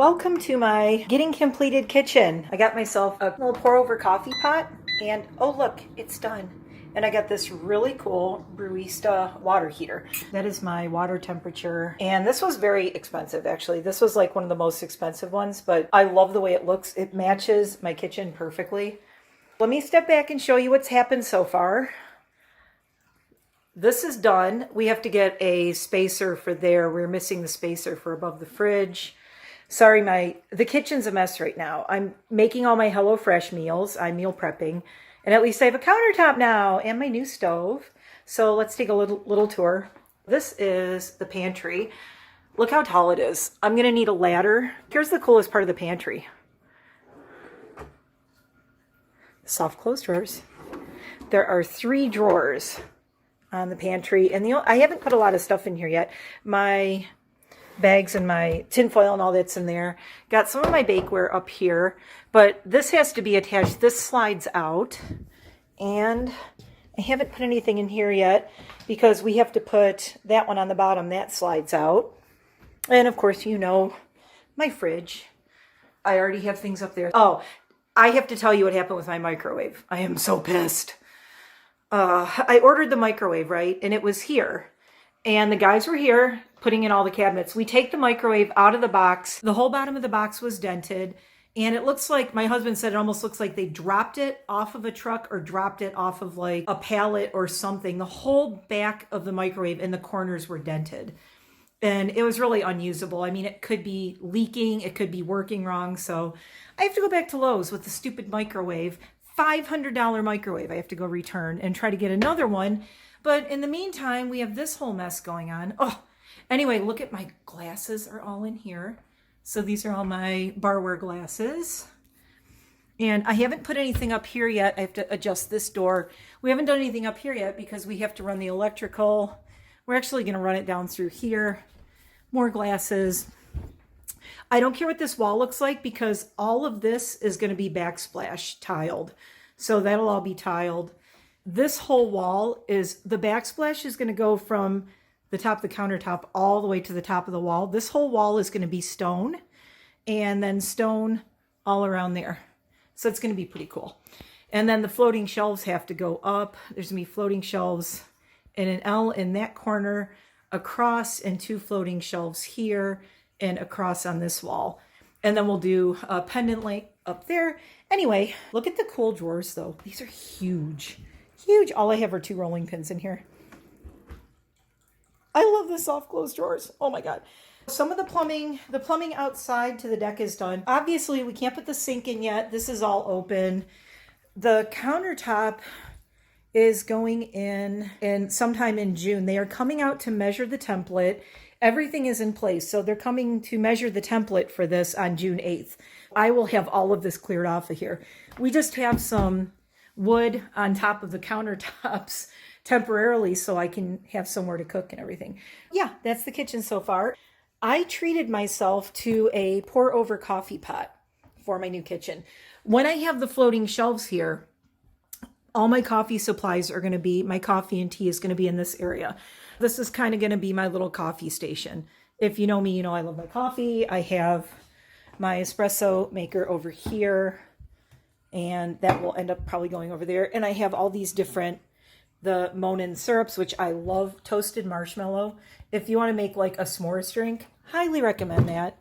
Welcome to my getting completed kitchen. I got myself a little pour over coffee pot and oh look, it's done. And I got this really cool Brewista water heater. That is my water temperature. And this was very expensive actually. This was like one of the most expensive ones, but I love the way it looks. It matches my kitchen perfectly. Let me step back and show you what's happened so far. This is done. We have to get a spacer for there. We're missing the spacer for above the fridge. Sorry, the kitchen's a mess right now. I'm making all my HelloFresh meals. I'm meal prepping. And at least I have a countertop now and my new stove. So let's take a little tour. This is the pantry. Look how tall it is. I'm going to need a ladder. Here's the coolest part of the pantry. Soft close drawers. There are 3 drawers on the pantry. And I haven't put a lot of stuff in here yet. My bags and my tinfoil and all that's in there. Got some of my bakeware up here, but this has to be attached. This slides out, and I haven't put anything in here yet because we have to put that one on the bottom. That slides out. And of course, you know, my fridge. I already have things up there. Oh, I have to tell you what happened with my microwave. I am so pissed. I ordered the microwave, right? And it was here. And the guys were here putting in all the cabinets. We take the microwave out of the box. The whole bottom of the box was dented. And it looks like, my husband said it almost looks like they dropped it off of a truck or dropped it off of like a pallet or something. The whole back of the microwave and the corners were dented. And it was really unusable. I mean, it could be leaking. It could be working wrong. So I have to go back to Lowe's with the stupid microwave. $500 microwave I have to go return and try to get another one. But in the meantime, we have this whole mess going on. Oh, anyway, look at my glasses are all in here. So these are all my barware glasses. And I haven't put anything up here yet. I have to adjust this door. We haven't done anything up here yet because we have to run the electrical. We're actually going to run it down through here. More glasses. I don't care what this wall looks like because all of this is going to be backsplash tiled. So that'll all be tiled. This whole wall the backsplash is going to go from the top of the countertop all the way to the top of the wall. This whole wall is going to be stone and then stone all around there. So it's going to be pretty cool. And then the floating shelves have to go up. There's going to be floating shelves and an L in that corner, across, and 2 floating shelves here and across on this wall. And then we'll do a pendant light up there. Anyway, look at the cool drawers though. These are huge. Huge. All I have are 2 rolling pins in here. I love the soft close drawers. Oh my God. Some of the plumbing outside to the deck is done. Obviously, we can't put the sink in yet. This is all open. The countertop is going in sometime in June. They are coming out to measure the template. Everything is in place. So they're coming to measure the template for this on June 8th. I will have all of this cleared off of here. We just have some wood on top of the countertops temporarily so I can have somewhere to cook and everything. Yeah, that's the kitchen so far. I treated myself to a pour over coffee pot for my new kitchen. When I have the floating shelves here, all my coffee supplies are going to be, my coffee and tea is going to be in this area. This is kind of going to be my little coffee station. If you know me, you know I love my coffee. I have my espresso maker over here, and that will end up probably going over there. And I have all these different, the Monin syrups, which I love, toasted marshmallow. If you want to make like a s'mores drink, highly recommend that.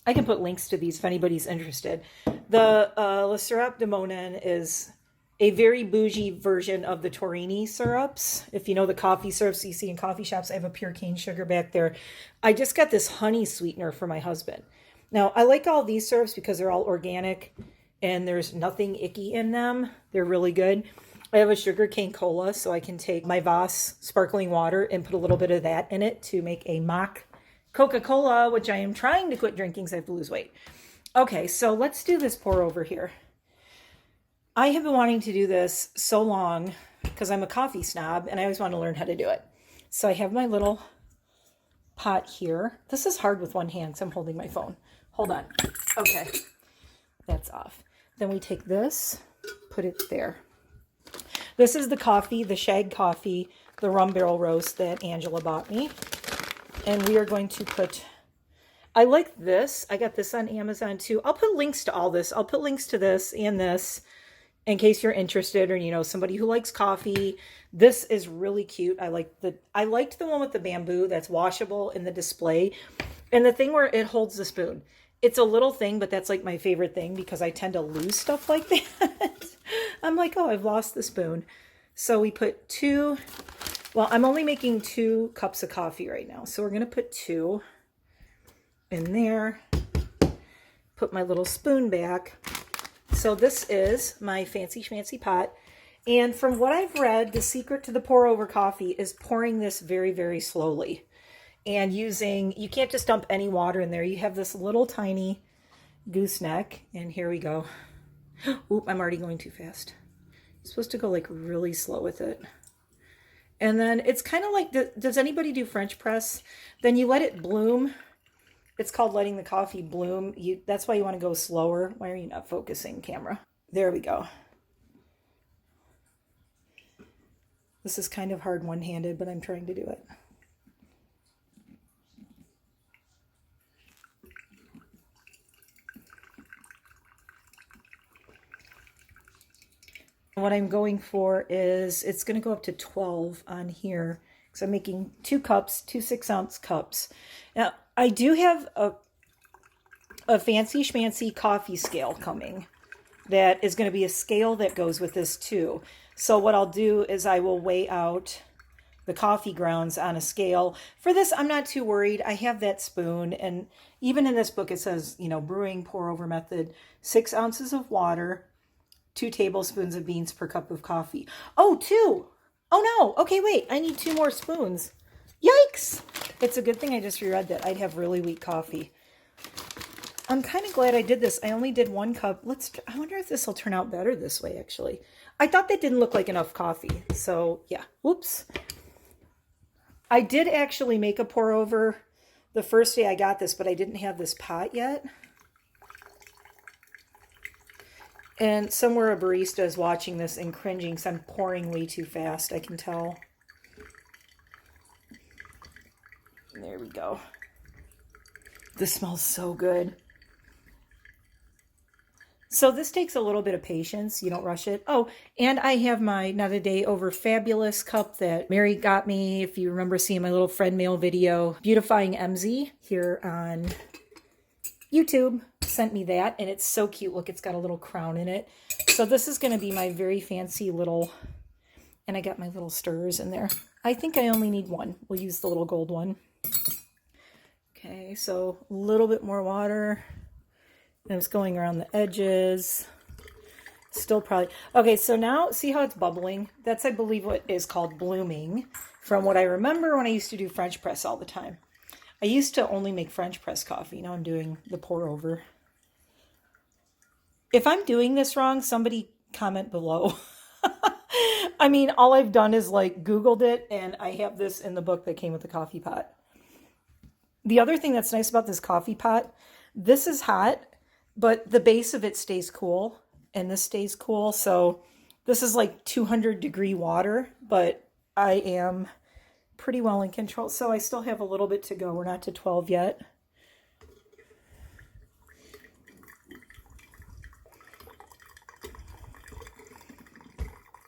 I can put links to these if anybody's interested. The Le Syrup de Monin is a very bougie version of the Torini syrups. If you know the coffee syrups you see in coffee shops, I have a pure cane sugar back there. I just got this honey sweetener for my husband. Now, I like all these syrups because they're all organic and there's nothing icky in them. They're really good. I have a sugarcane cola, so I can take my Voss sparkling water and put a little bit of that in it to make a mock Coca-Cola, which I am trying to quit drinking because I have to lose weight. Okay, so let's do this pour over here. I have been wanting to do this so long because I'm a coffee snob and I always want to learn how to do it. So I have my little pot here. This is hard with one hand because I'm holding my phone. Hold on. Okay, that's off. Then we take this, put it there. This is the coffee, the shag coffee, the rum barrel roast that Angela bought me. And we are going to put I like this. I got this on Amazon too. I'll put links to all this. I'll put links to this and this in case you're interested, or you know, somebody who likes coffee. This is really cute. I liked the one with the bamboo that's washable in the display. And the thing where it holds the spoon. It's a little thing, but that's like my favorite thing because I tend to lose stuff like that. I'm like, oh, I've lost the spoon. So we put two, well, I'm only making 2 cups of coffee right now. So we're going to put 2 in there. Put my little spoon back. So this is my fancy schmancy pot. And from what I've read, the secret to the pour over coffee is pouring this very, very slowly. And using, you can't just dump any water in there. You have this little tiny gooseneck. And here we go. Oop, I'm already going too fast. You're supposed to go like really slow with it. And then it's kind of like, does anybody do French press? Then you let it bloom. It's called letting the coffee bloom. That's why you want to go slower. Why are you not focusing, camera? There we go. This is kind of hard one-handed, but I'm trying to do it. What I'm going for is, it's going to go up to 12 on here because I'm making 2 cups, 2 6-ounce cups. Now, I do have a fancy schmancy coffee scale coming that is going to be a scale that goes with this too. So what I'll do is I will weigh out the coffee grounds on a scale. For this, I'm not too worried. I have that spoon, and even in this book it says, you know, brewing pour over method, 6 ounces of water, 2 tablespoons of beans per cup of coffee. Oh, 2. Oh no. Okay, wait. I need 2 more spoons. Yikes. It's a good thing I just reread that. I'd have really weak coffee. I'm kind of glad I did this. I only did 1 cup. I wonder if this will turn out better this way, actually. I thought that didn't look like enough coffee. So, yeah. Whoops. I did actually make a pour over the first day I got this, but I didn't have this pot yet. And somewhere a barista is watching this and cringing because I'm pouring way too fast, I can tell. There we go. This smells so good. So this takes a little bit of patience. You don't rush it. Oh, and I have my Not a Day Over Fabulous cup that Mary got me. If you remember seeing my little friend mail video, Beautifying MZ here on YouTube, sent me that. And it's so cute. Look, it's got a little crown in it. So this is going to be my very fancy little, and I got my little stirrers in there. I think I only need 1. We'll use the little gold one. Okay, so a little bit more water. And it's going around the edges. Still probably... Okay, so now, see how it's bubbling? That's, I believe, what is called blooming. From what I remember when I used to do French press all the time. I used to only make French press coffee. Now I'm doing the pour over. If I'm doing this wrong, somebody comment below. I mean, all I've done is like Googled it, and I have this in the book that came with the coffee pot. The other thing that's nice about this coffee pot, this is hot, but the base of it stays cool, and this stays cool. So this is like 200-degree water, but I am pretty well in control. So I still have a little bit to go. We're not to 12 yet.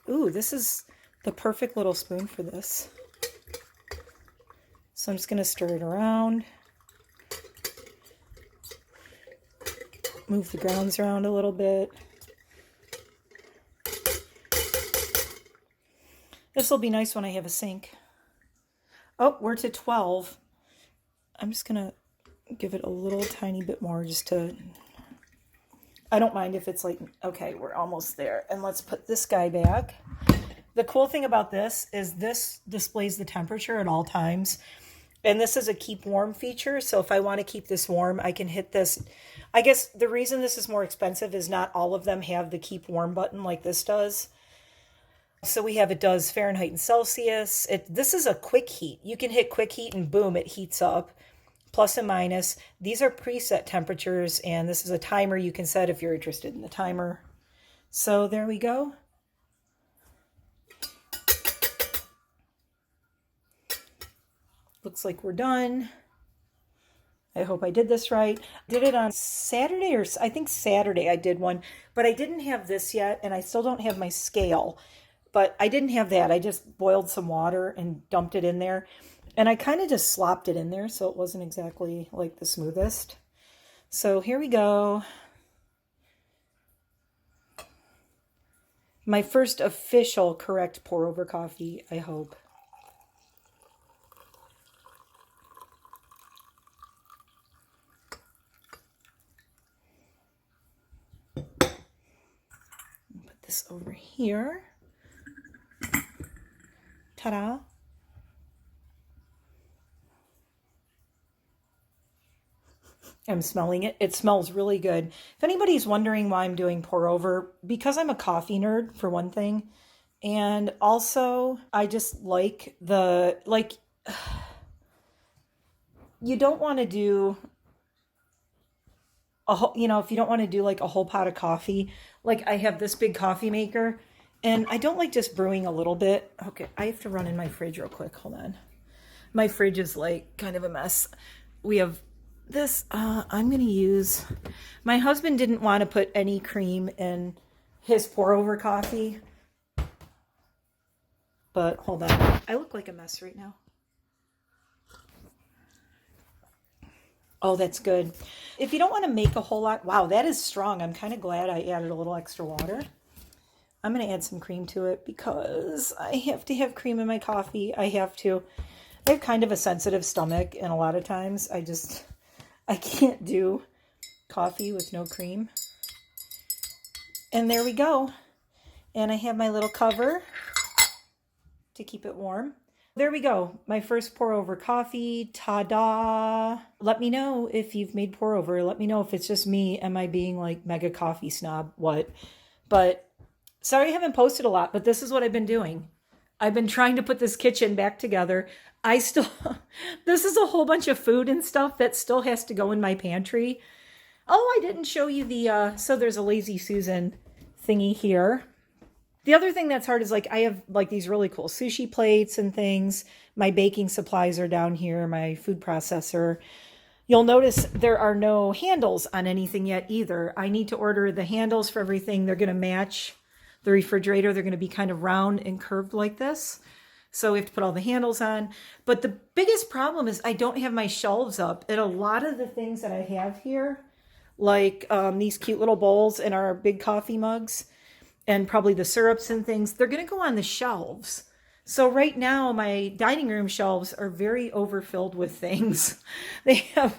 Ooh, this is the perfect little spoon for this. So I'm just going to stir it around. Move the grounds around a little bit. This will be nice when I have a sink. Oh, we're to 12. I'm just going to give it a little tiny bit more just to... I don't mind if it's like... Okay, we're almost there. And let's put this guy back. The cool thing about this is this displays the temperature at all times. And this is a keep warm feature. So if I want to keep this warm, I can hit this. I guess the reason this is more expensive is not all of them have the keep warm button like this does. So we have, it does Fahrenheit and Celsius. This is a quick heat. You can hit quick heat and boom, it heats up. Plus and minus. These are preset temperatures, and this is a timer you can set if you're interested in the timer. So there we go. Looks like we're done. I hope I did this right. Did it on Saturday, or I think Saturday I did one, but I didn't have this yet, and I still don't have my scale. But I didn't have that. I just boiled some water and dumped it in there. And I kind of just slopped it in there, so it wasn't exactly like the smoothest. So here we go. My first official correct pour over coffee, I hope. Put this over here. Ta-da. I'm smelling it. It smells really good. If anybody's wondering why I'm doing pour over, because I'm a coffee nerd, for one thing. And also, I just like you don't want to do a whole, if you don't want to do like a whole pot of coffee, like I have this big coffee maker, and I don't like just brewing a little bit. Okay, I have to run in my fridge real quick. Hold on. My fridge is like kind of a mess. We have this, I'm going to use, my husband didn't want to put any cream in his pour over coffee, but hold on. I look like a mess right now. Oh, that's good. If you don't want to make a whole lot, wow, that is strong. I'm kind of glad I added a little extra water. I'm going to add some cream to it because I have to have cream in my coffee. I have kind of a sensitive stomach, and a lot of times I can't do coffee with no cream. And there we go. And I have my little cover to keep it warm. There we go. My first pour over coffee. Ta-da! Let me know if you've made pour over. Let me know if it's just me. Am I being like mega coffee snob? What? But sorry I haven't posted a lot, but this is what I've been doing. I've been trying to put this kitchen back together. This is a whole bunch of food and stuff that still has to go in my pantry. Oh, I didn't show you so there's a Lazy Susan thingy here. The other thing that's hard is like I have like these really cool sushi plates and things. My baking supplies are down here, my food processor. You'll notice there are no handles on anything yet either. I need to order the handles for everything. They're going to match the refrigerator. They're going to be kind of round and curved like this. So we have to put all the handles on. But the biggest problem is I don't have my shelves up. And a lot of the things that I have here, like these cute little bowls and our big coffee mugs, and probably the syrups and things, they're going to go on the shelves. So right now, my dining room shelves are very overfilled with things. They have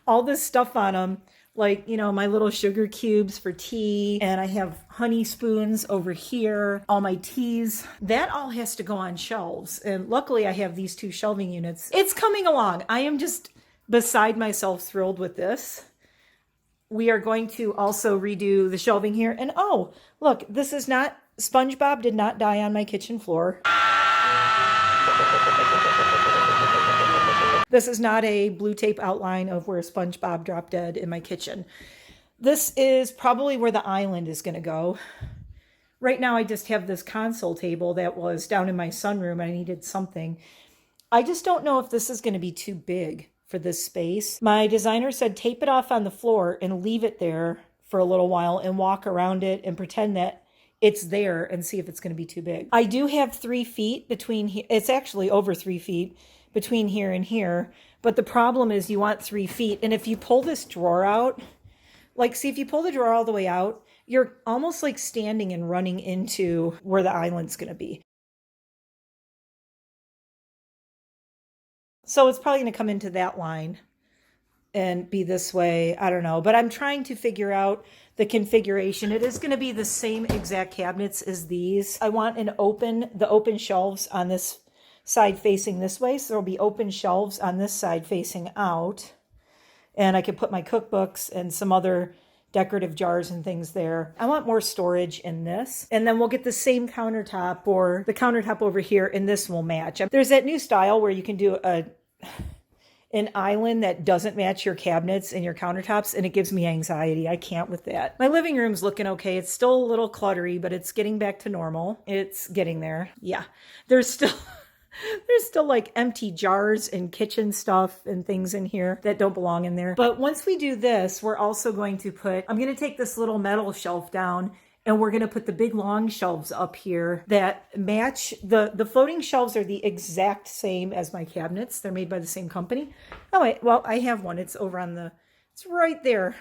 all this stuff on them, like, my little sugar cubes for tea, and I have honey spoons over here, all my teas. That all has to go on shelves. And luckily, I have these 2 shelving units. It's coming along. I am just beside myself thrilled with this. We are going to also redo the shelving here. And oh, look, this is not, SpongeBob did not die on my kitchen floor. This is not a blue tape outline of where SpongeBob dropped dead in my kitchen. This is probably where the island is going to go. Right now, I just have this console table that was down in my sunroom, and I needed something. I just don't know if this is going to be too big for this space. My designer said tape it off on the floor and leave it there for a little while and walk around it and pretend that it's there and see if it's going to be too big. I do have 3 feet between here. It's actually over 3 feet between here and here. But the problem is you want 3 feet. And if you pull this drawer out, like, see, if you pull the drawer all the way out, you're almost like standing and running into where the island's going to be. So it's probably going to come into that line and be this way. I don't know. But I'm trying to figure out the configuration. It is going to be the same exact cabinets as these. I want the open shelves on this side facing this way. So there'll be open shelves on this side facing out. And I could put my cookbooks and some other decorative jars and things there. I want more storage in this. And then we'll get the same countertop, or the countertop over here, and this will match. There's that new style where you can do an island that doesn't match your cabinets and your countertops, and it gives me anxiety. I can't with that. My living room's looking okay. It's still a little cluttery, but it's getting back to normal. It's getting there. Yeah. There's still There's still like empty jars and kitchen stuff and things in here that don't belong in there. But once we do this, we're also going to I'm going to take this little metal shelf down and we're going to put the big long shelves up here that match. The floating shelves are the exact same as my cabinets. They're made by the same company. Oh wait, well, I have one. It's over on it's right there.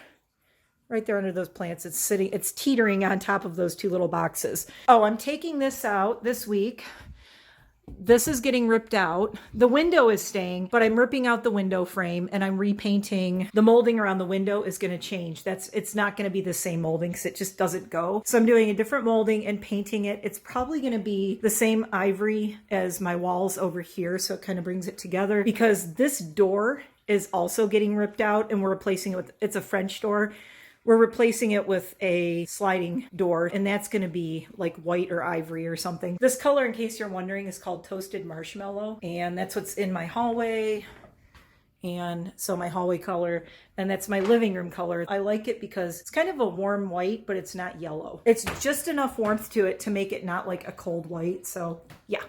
Right there under those plants. It's teetering on top of those two little boxes. Oh, I'm taking this out this week. This is getting ripped out. The window is staying, but I'm ripping out the window frame and I'm repainting. The molding around the window is going to change. It's not going to be the same molding because it just doesn't go. So I'm doing a different molding and painting it. It's probably going to be the same ivory as my walls over here. So it kind of brings it together because this door is also getting ripped out and we're replacing it with, it's a French door. We're replacing it with a sliding door, and that's going to be like white or ivory or something. This color, in case you're wondering, is called Toasted Marshmallow, and that's what's in my hallway. And so my hallway color, and that's my living room color. I like it because it's kind of a warm white, but it's not yellow. It's just enough warmth to it to make it not like a cold white. So yeah.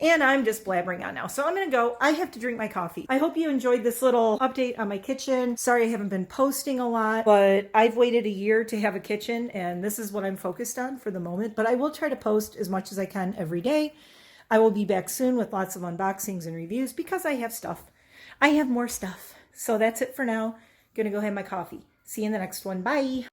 And I'm just blabbering on now. So I'm going to go. I have to drink my coffee. I hope you enjoyed this little update on my kitchen. Sorry I haven't been posting a lot, but I've waited a year to have a kitchen and this is what I'm focused on for the moment. But I will try to post as much as I can every day. I will be back soon with lots of unboxings and reviews because I have stuff. I have more stuff. So that's it for now. Gonna go have my coffee. See you in the next one. Bye.